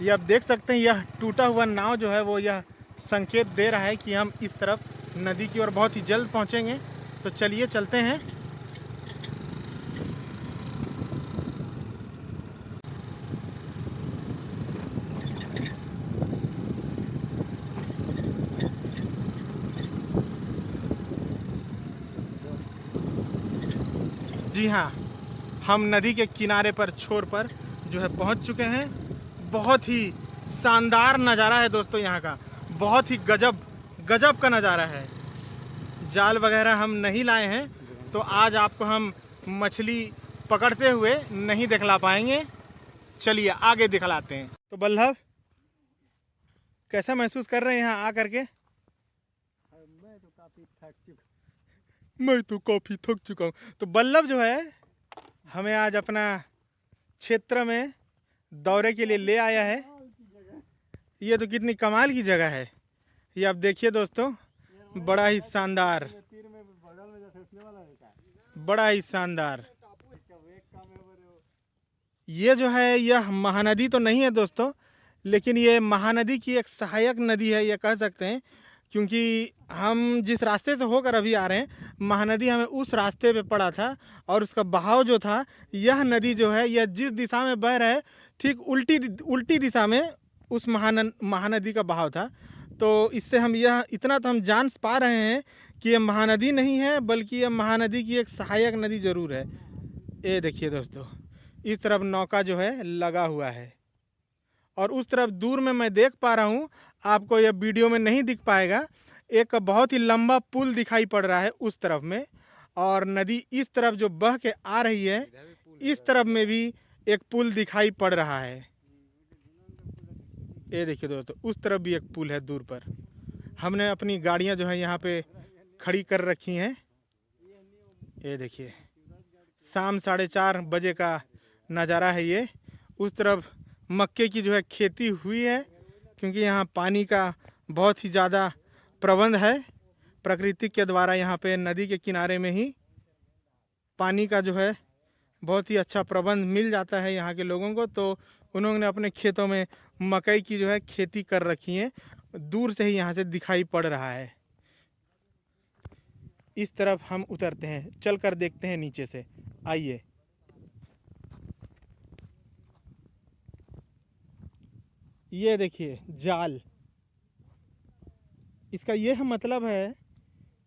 ये आप देख सकते हैं, यह टूटा हुआ नाव जो है वो यह संकेत दे रहा है कि हम इस तरफ नदी की ओर बहुत ही जल्द पहुंचेंगे। तो चलिए चलते हैं। जी हाँ, हम नदी के किनारे पर, छोर पर जो है पहुंच चुके हैं। बहुत ही शानदार नज़ारा है दोस्तों यहाँ का, बहुत ही गजब का नज़ारा है। जाल वगैरह हम नहीं लाए हैं तो आज आपको हम मछली पकड़ते हुए नहीं दिखला पाएंगे। चलिए आगे दिखलाते हैं। तो बल्लभ, कैसा महसूस कर रहे हैं यहाँ आ करके? मैं तो काफ़ी थक चुका हूँ। तो बल्लभ जो है हमें आज अपना क्षेत्र में दौरे के लिए ले आया है। ये तो कितनी कमाल की जगह है। ये आप देखिए दोस्तों, बड़ा ही शानदार, बड़ा ही शानदार। ये जो है यह महानदी तो नहीं है दोस्तों, लेकिन ये महानदी की एक सहायक नदी है, ये कह सकते हैं। क्योंकि हम जिस रास्ते से होकर अभी आ रहे हैं, महानदी हमें उस रास्ते पे पड़ा था और उसका बहाव जो था, यह नदी जो है यह जिस दिशा में बह रहा है ठीक उल्टी दिशा में उस महानदी का बहाव था। तो इससे हम यह इतना तो हम जान पा रहे हैं कि यह महानदी नहीं है, बल्कि यह महानदी की एक सहायक नदी ज़रूर है। ये देखिए दोस्तों, इस तरफ नौका जो है लगा हुआ है और उस तरफ दूर में मैं देख पा रहा हूँ, आपको यह वीडियो में नहीं दिख पाएगा, एक बहुत ही लंबा पुल दिखाई पड़ रहा है उस तरफ में। और नदी इस तरफ जो बह के आ रही है, इस तरफ में भी एक पुल दिखाई पड़ रहा है। ये देखिए दोस्तों, उस तरफ भी एक पुल है दूर पर। हमने अपनी गाड़ियाँ जो है यहाँ पे खड़ी कर रखी हैं। ये देखिए, शाम 4:30 बजे का नज़ारा है ये। उस तरफ मक्के की जो है खेती हुई है, क्योंकि यहाँ पानी का बहुत ही ज़्यादा प्रबंध है। प्रकृति के द्वारा यहाँ पे नदी के किनारे में ही पानी का जो है बहुत ही अच्छा प्रबंध मिल जाता है यहाँ के लोगों को। तो उन्होंने अपने खेतों में मकई की जो है खेती कर रखी है, दूर से ही यहाँ से दिखाई पड़ रहा है। इस तरफ हम उतरते हैं, चल कर देखते हैं नीचे से। आइए। ये देखिए जाल, इसका यह मतलब है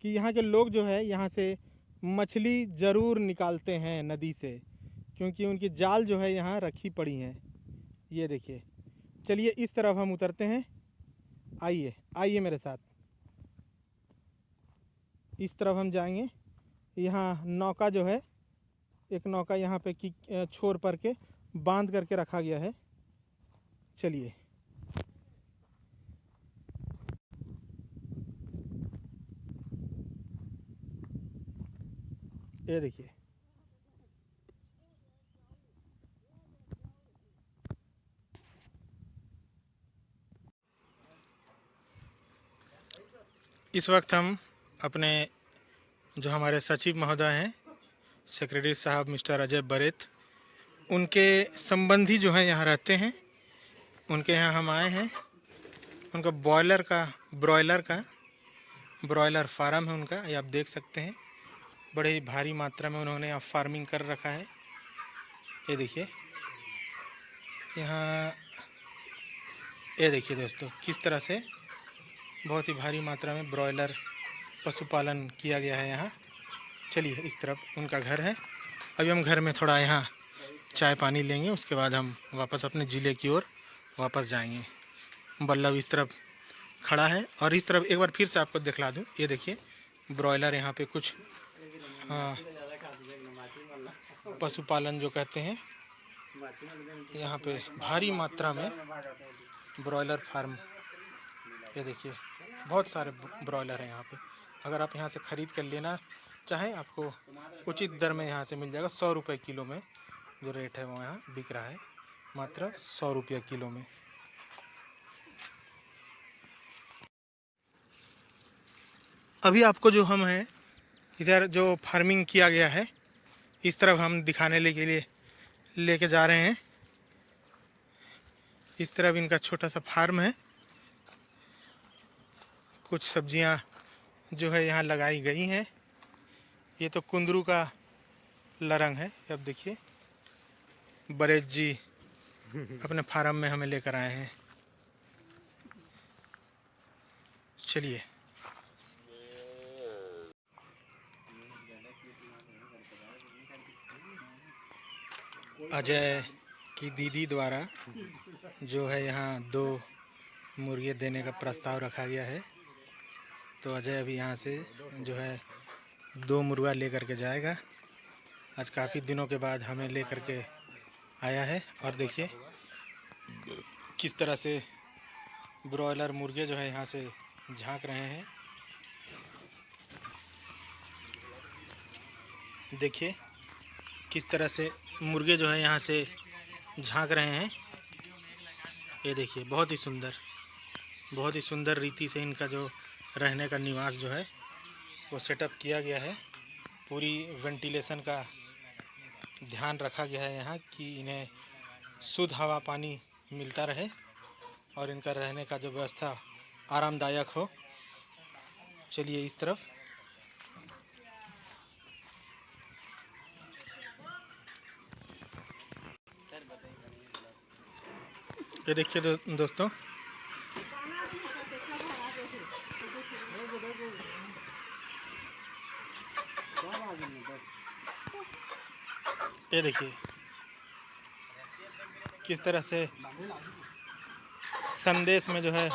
कि यहाँ के लोग जो है यहाँ से मछली ज़रूर निकालते हैं नदी से, क्योंकि उनकी जाल जो है यहाँ रखी पड़ी हैं। ये देखिए, चलिए इस तरफ हम उतरते हैं। आइए आइए मेरे साथ, इस तरफ हम जाएंगे। यहाँ नौका जो है, एक नौका यहाँ पे की छोर पर के बांध करके रखा गया है। चलिए। ये देखिए, इस वक्त हम अपने जो हमारे सचिव महोदय हैं, सेक्रेटरी साहब मिस्टर अजय बरेत, उनके संबंधी जो हैं यहाँ रहते हैं, उनके यहाँ हम आए हैं। उनका ब्रॉयलर फार्म है उनका, ये आप देख सकते हैं। बड़े ही भारी मात्रा में उन्होंने यहाँ फार्मिंग कर रखा है। ये देखिए यहाँ, ये देखिए दोस्तों किस तरह से बहुत ही भारी मात्रा में ब्रॉयलर पशुपालन किया गया है यहाँ। चलिए इस तरफ उनका घर है। अभी हम घर में थोड़ा यहाँ चाय पानी लेंगे, उसके बाद हम वापस अपने ज़िले की ओर वापस जाएंगे। बल्लभ इस तरफ खड़ा है और इस तरफ एक बार फिर से आपको दिखला दूँ। ये देखिए ब्रॉयलर यहाँ पे कुछ पशुपालन जो कहते हैं, यहाँ पे भारी मात्रा में ब्रॉयलर फार्म। ये देखिए बहुत सारे ब्रॉयलर हैं यहाँ पे। अगर आप यहाँ से ख़रीद कर लेना चाहें, आपको उचित दर में यहाँ से मिल जाएगा। 100 रुपये किलो में जो रेट है वो यहाँ बिक रहा है, मात्र 100 रुपये किलो में। अभी आपको जो हम हैं इधर जो फार्मिंग किया गया है, इस तरफ हम दिखाने के लिए लेके जा रहे हैं। इस तरफ इनका छोटा सा फार्म है। कुछ सब्जियां जो है यहाँ लगाई गई हैं। ये तो कुंदरू का लरंग है। अब देखिए बरेज जी अपने फार्म में हमें लेकर आए हैं। चलिए अजय की दीदी द्वारा जो है यहाँ 2 मुर्गे देने का प्रस्ताव रखा गया है। तो अजय अभी यहाँ से जो है 2 मुर्गा लेकर के जाएगा। आज काफ़ी दिनों के बाद हमें लेकर के आया है। और देखिए किस तरह से ब्रॉयलर मुर्गे जो है यहाँ से झांक रहे हैं। देखिए किस तरह से मुर्गे जो है यहाँ से झांक रहे हैं। ये देखिए बहुत ही सुंदर रीति से इनका जो रहने का निवास जो है वो सेटअप किया गया है। पूरी वेंटिलेशन का ध्यान रखा गया है यहाँ कि इन्हें शुद्ध हवा पानी मिलता रहे और इनका रहने का जो व्यवस्था आरामदायक हो। चलिए इस तरफ ये देखिए दोस्तों ये देखिए किस तरह से संदेश में जो है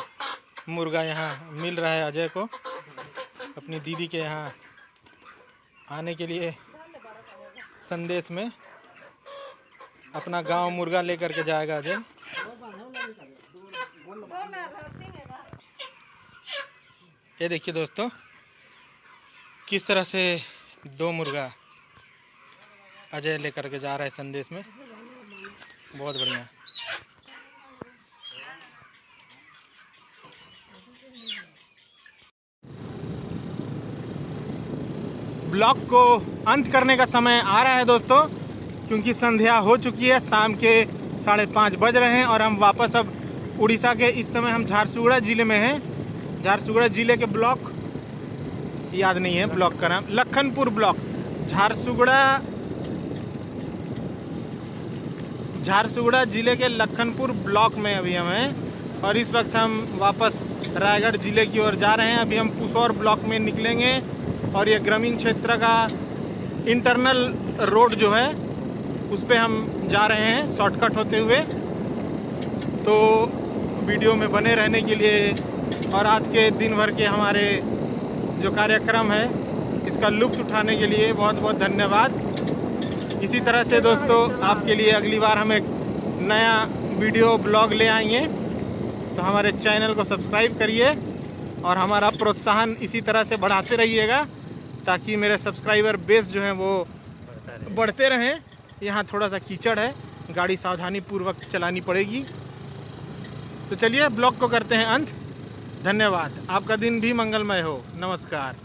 मुर्गा यहाँ मिल रहा है अजय को। अपनी दीदी के यहाँ आने के लिए संदेश में अपना गांव मुर्गा लेकर के जाएगा अजय। ये देखिए दोस्तों किस तरह से 2 मुर्गा अजय लेकर के जा रहा है संदेश में। बहुत बढ़िया। ब्लॉग को अंत करने का समय आ रहा है दोस्तों, क्योंकि संध्या हो चुकी है। शाम के 5:30 बज रहे हैं और हम वापस अब उड़ीसा के, इस समय हम झारसुगुड़ा ज़िले में हैं। झारसुगुड़ा ज़िले के ब्लॉक याद नहीं है ब्लॉक का नाम, लखनपुर ब्लॉक। झारसुगुड़ा ज़िले के लखनपुर ब्लॉक में अभी हम हैं और इस वक्त हम वापस रायगढ़ ज़िले की ओर जा रहे हैं। अभी हम पुसौर ब्लॉक में निकलेंगे और ये ग्रामीण क्षेत्र का इंटरनल रोड जो है उस पे हम जा रहे हैं शॉर्टकट होते हुए। तो वीडियो में बने रहने के लिए और आज के दिन भर के हमारे जो कार्यक्रम है इसका लुत्फ़ उठाने के लिए बहुत बहुत धन्यवाद। इसी तरह से दोस्तों आपके लिए अगली बार हम एक नया वीडियो ब्लॉग ले आएंगे, तो हमारे चैनल को सब्सक्राइब करिए और हमारा प्रोत्साहन इसी तरह से बढ़ाते रहिएगा ताकि मेरे सब्सक्राइबर बेस जो हैं वो बढ़ते रहें। यहाँ थोड़ा सा कीचड़ है, गाड़ी सावधानी पूर्वक चलानी पड़ेगी। तो चलिए ब्लॉग को करते हैं अंत। धन्यवाद। आपका दिन भी मंगलमय हो। नमस्कार।